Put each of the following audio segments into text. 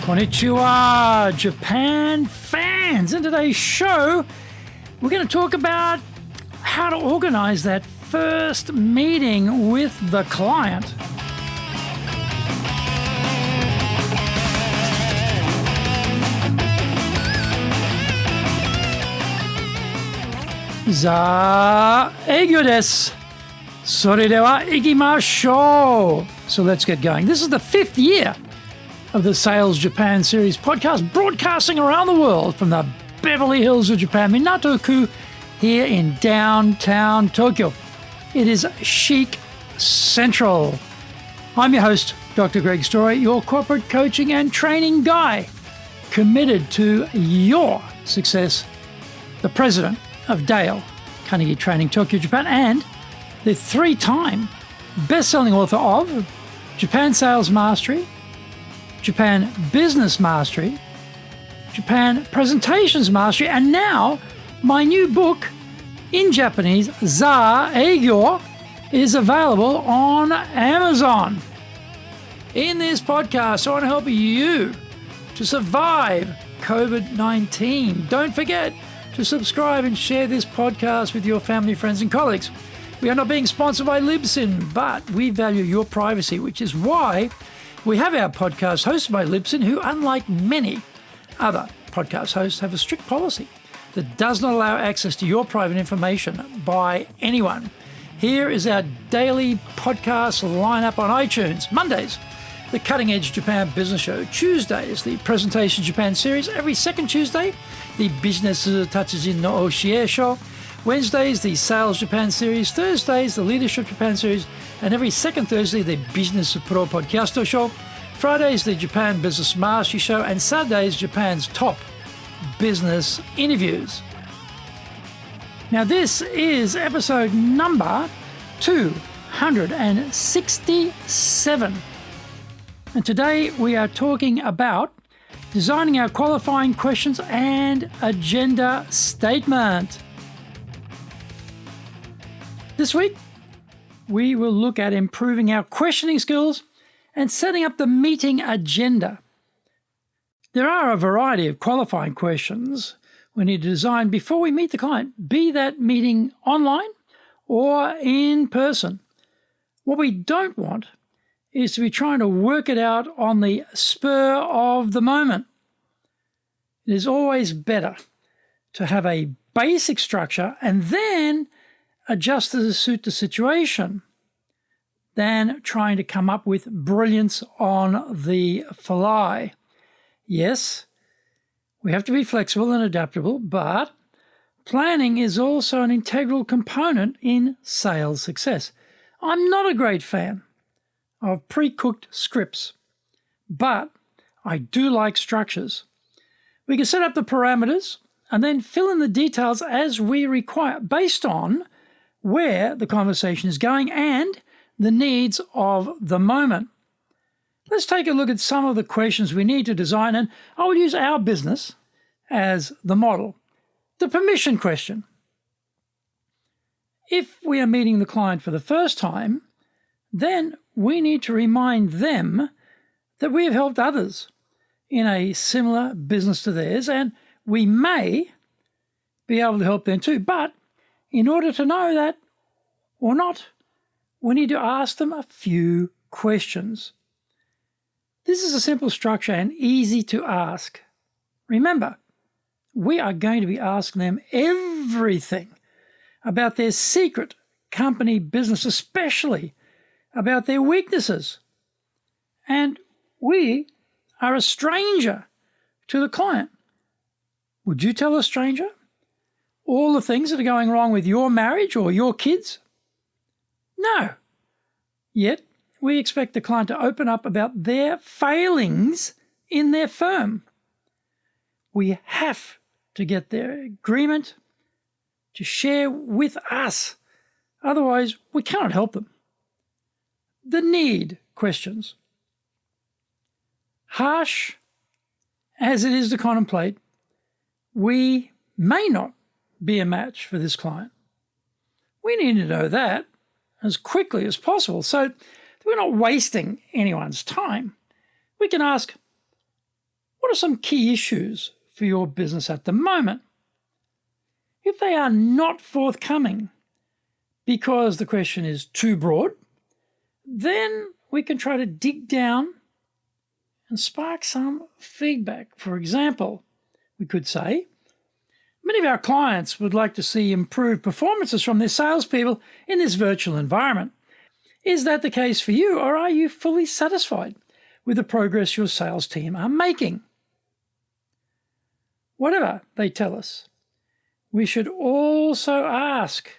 Konnichiwa, Japan fans. In today's show, we're going to talk about how to organize that first meeting with the client. Za eigyo desu. Sore de wa ikimashou. So let's get going. This is the 5th year of the Sales Japan series podcast, broadcasting around the world from the Beverly Hills of Japan, Minato-ku, here in downtown Tokyo. It is chic central. I'm your host, Dr. Greg Story, your corporate coaching and training guy, committed to your success, the president of Dale Carnegie Training Tokyo, Japan, and the 3-time best-selling author of Japan Sales Mastery, Japan Business Mastery, Japan Presentations Mastery, and now my new book in Japanese, Za Eigyo, is available on Amazon. In this podcast, I want to help you to survive COVID-19. Don't forget to subscribe and share this podcast with your family, friends, and colleagues. We are not being sponsored by Libsyn, but we value your privacy, which is why we have our podcast hosted by Libsyn, who, unlike many other podcast hosts, have a strict policy that does not allow access to your private information by anyone. Here is our daily podcast lineup on iTunes. Mondays, the Cutting Edge Japan Business Show. Tuesdays, the Presentation Japan series. Every second Tuesday, the Business Tatsujin no Oshie Show. Wednesdays, the Sales Japan series. Thursdays, the Leadership Japan series. And every second Thursday, the Business Pro Podcast Show. Fridays, the Japan Business Mastery Show. And Saturdays, Japan's top business interviews. Now, this is episode number 267. And today we are talking about designing our qualifying questions and agenda statement. This week, we will look at improving our questioning skills and setting up the meeting agenda. There are a variety of qualifying questions we need to design before we meet the client, be that meeting online or in person. What we don't want is to be trying to work it out on the spur of the moment. It is always better to have a basic structure and then adjust to suit the situation than trying to come up with brilliance on the fly. Yes, we have to be flexible and adaptable, but planning is also an integral component in sales success. I'm not a great fan of pre-cooked scripts, but I do like structures. We can set up the parameters and then fill in the details as we require based on where the conversation is going and the needs of the moment. Let's take a look at some of the questions we need to design, and I will use our business as the model. The permission question. If we are meeting the client for the first time, then we need to remind them that we have helped others in a similar business to theirs, and we may be able to help them too. But in order to know that or not, we need to ask them a few questions. This is a simple structure and easy to ask. Remember, we are going to be asking them everything about their secret company business, especially about their weaknesses. And we are a stranger to the client. Would you tell a stranger all the things that are going wrong with your marriage or your kids? No. Yet, we expect the client to open up about their failings in their firm. We have to get their agreement to share with us. Otherwise, we cannot help them. The need questions. Harsh as it is to contemplate, we may not be a match for this client. We need to know that as quickly as possible so that we're not wasting anyone's time. We can ask, What are some key issues for your business at the moment? If they are not forthcoming because the question is too broad, then we can try to dig down and spark some feedback. For example, we could say, many of our clients would like to see improved performances from their salespeople in this virtual environment. Is that the case for you, or are you fully satisfied with the progress your sales team are making? Whatever they tell us, we should also ask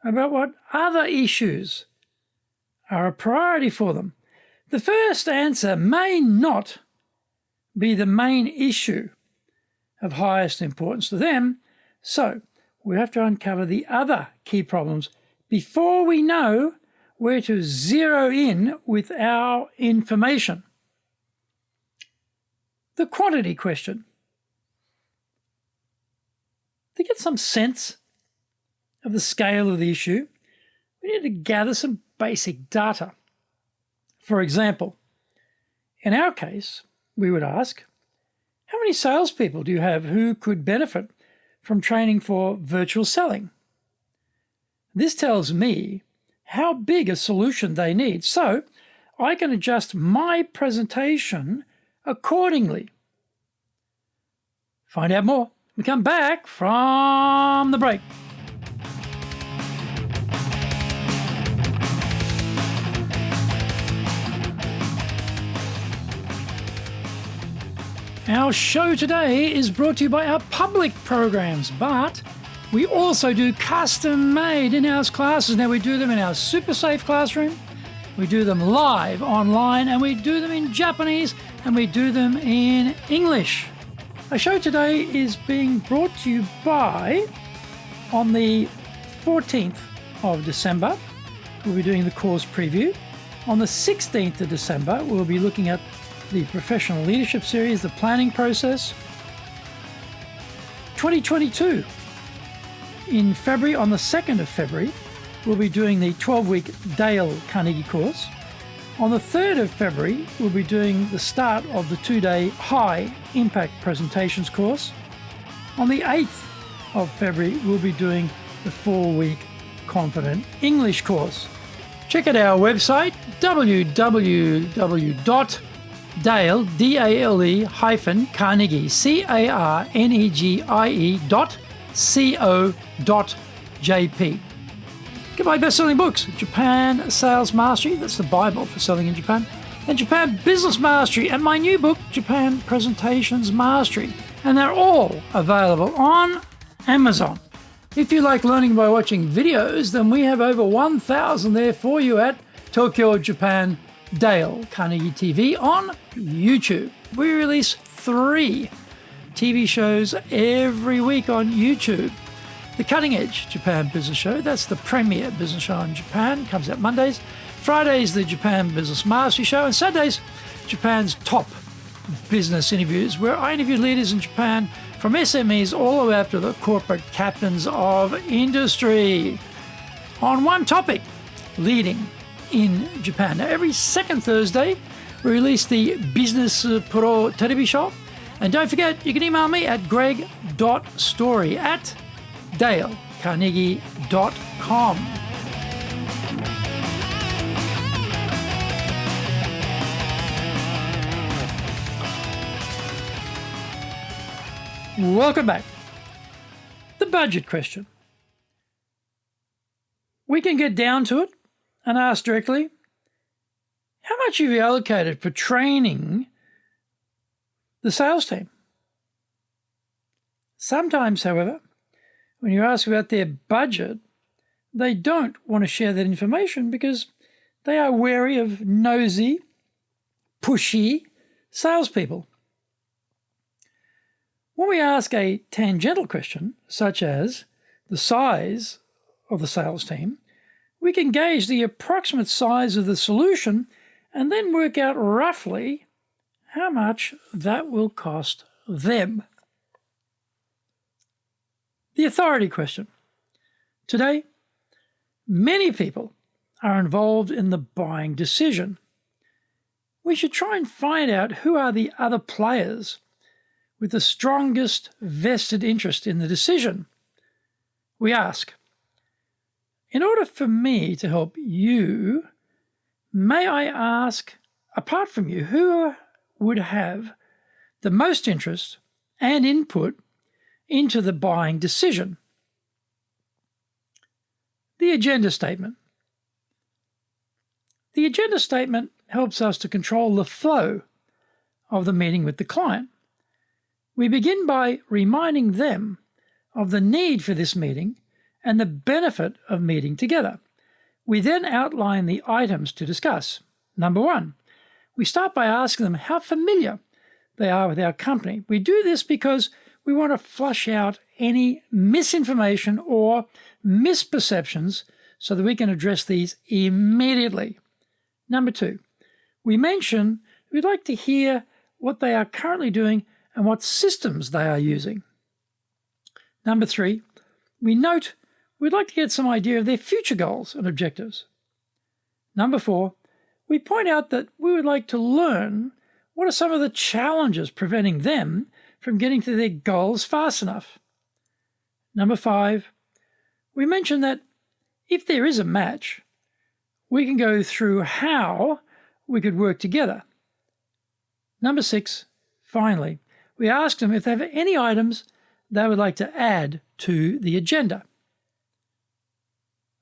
about what other issues are a priority for them. The first answer may not be the main issue of highest importance to them, so we have to uncover the other key problems before we know where to zero in with our information. The quantity question. To get some sense of the scale of the issue, we need to gather some basic data. For example, in our case, we would ask, how many salespeople do you have who could benefit from training for virtual selling? This tells me how big a solution they need, so I can adjust my presentation accordingly. Find out more when we come back from the break. Our show today is brought to you by our public programs, but we also do custom-made in-house classes. Now, we do them in our super safe classroom, we do them live online, and we do them in Japanese, and we do them in English. Our show today is being brought to you by, on the 14th of December, we'll be doing the course preview. On the 16th of December, we'll be looking at the Professional Leadership Series, the planning process. 2022, in February, on the 2nd of February, we'll be doing the 12-week Dale Carnegie course. On the 3rd of February, we'll be doing the start of the 2-day High Impact Presentations course. On the 8th of February, we'll be doing the 4-week Confident English course. Check out our website, www.dale, D-A-L-E hyphen Carnegie, CARNEGIE.co.jp. Get my best-selling books, Japan Sales Mastery, that's the Bible for selling in Japan, and Japan Business Mastery, and my new book, Japan Presentations Mastery. And they're all available on Amazon. If you like learning by watching videos, then we have over 1,000 there for you at Tokyo, Japan, Dale Carnegie TV on YouTube. We release 3 TV shows every week on YouTube. The Cutting Edge Japan Business Show, that's the premier business show in Japan, comes out Mondays. Fridays, the Japan Business Mastery Show, and Saturdays, Japan's top business interviews, where I interview leaders in Japan from SMEs all the way up to the corporate captains of industry on one topic, leading in Japan. Now, every second Thursday, we release the Business Pro Television Show. And don't forget, you can email me at greg.story@dalecarnegie.com. Welcome back. The budget question. We can get down to it and ask directly, how much have you allocated for training the sales team? Sometimes, however, when you ask about their budget, they don't want to share that information because they are wary of nosy, pushy salespeople. When we ask a tangential question, such as the size of the sales team, we can gauge the approximate size of the solution and then work out roughly how much that will cost them. The authority question. Today, many people are involved in the buying decision. We should try and find out who are the other players with the strongest vested interest in the decision. We ask, in order for me to help you, may I ask, apart from you, who would have the most interest and input into the buying decision? The agenda statement. The agenda statement helps us to control the flow of the meeting with the client. We begin by reminding them of the need for this meeting and the benefit of meeting together. We then outline the items to discuss. Number 1, we start by asking them how familiar they are with our company. We do this because we want to flush out any misinformation or misperceptions so that we can address these immediately. Number 2, we mention we'd like to hear what they are currently doing and what systems they are using. Number 3, we note we'd like to get some idea of their future goals and objectives. Number 4, we point out that we would like to learn what are some of the challenges preventing them from getting to their goals fast enough. Number 5, we mention that if there is a match, we can go through how we could work together. Number 6, finally, we ask them if they have any items they would like to add to the agenda.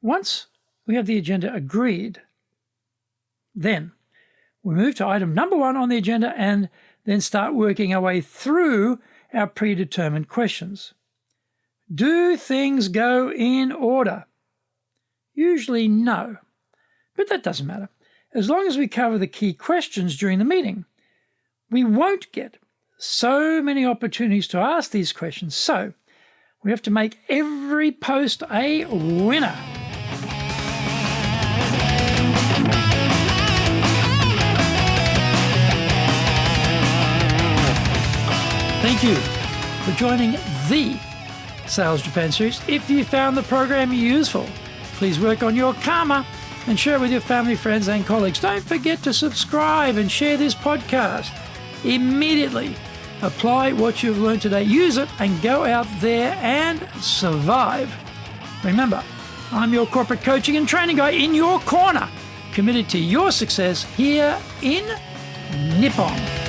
Once we have the agenda agreed, then we move to item number 1 on the agenda and then start working our way through our predetermined questions. Do things go in order? Usually no, but that doesn't matter. As long as we cover the key questions during the meeting, we won't get so many opportunities to ask these questions, so we have to make every post a winner. Thank you for joining the Sales Japan series. If you found the program useful, please work on your karma and share it with your family, friends, and colleagues. Don't forget to subscribe and share this podcast. Immediately apply what you've learned today. Use it and go out there and survive. Remember, I'm your corporate coaching and training guy in your corner, committed to your success here in Nippon.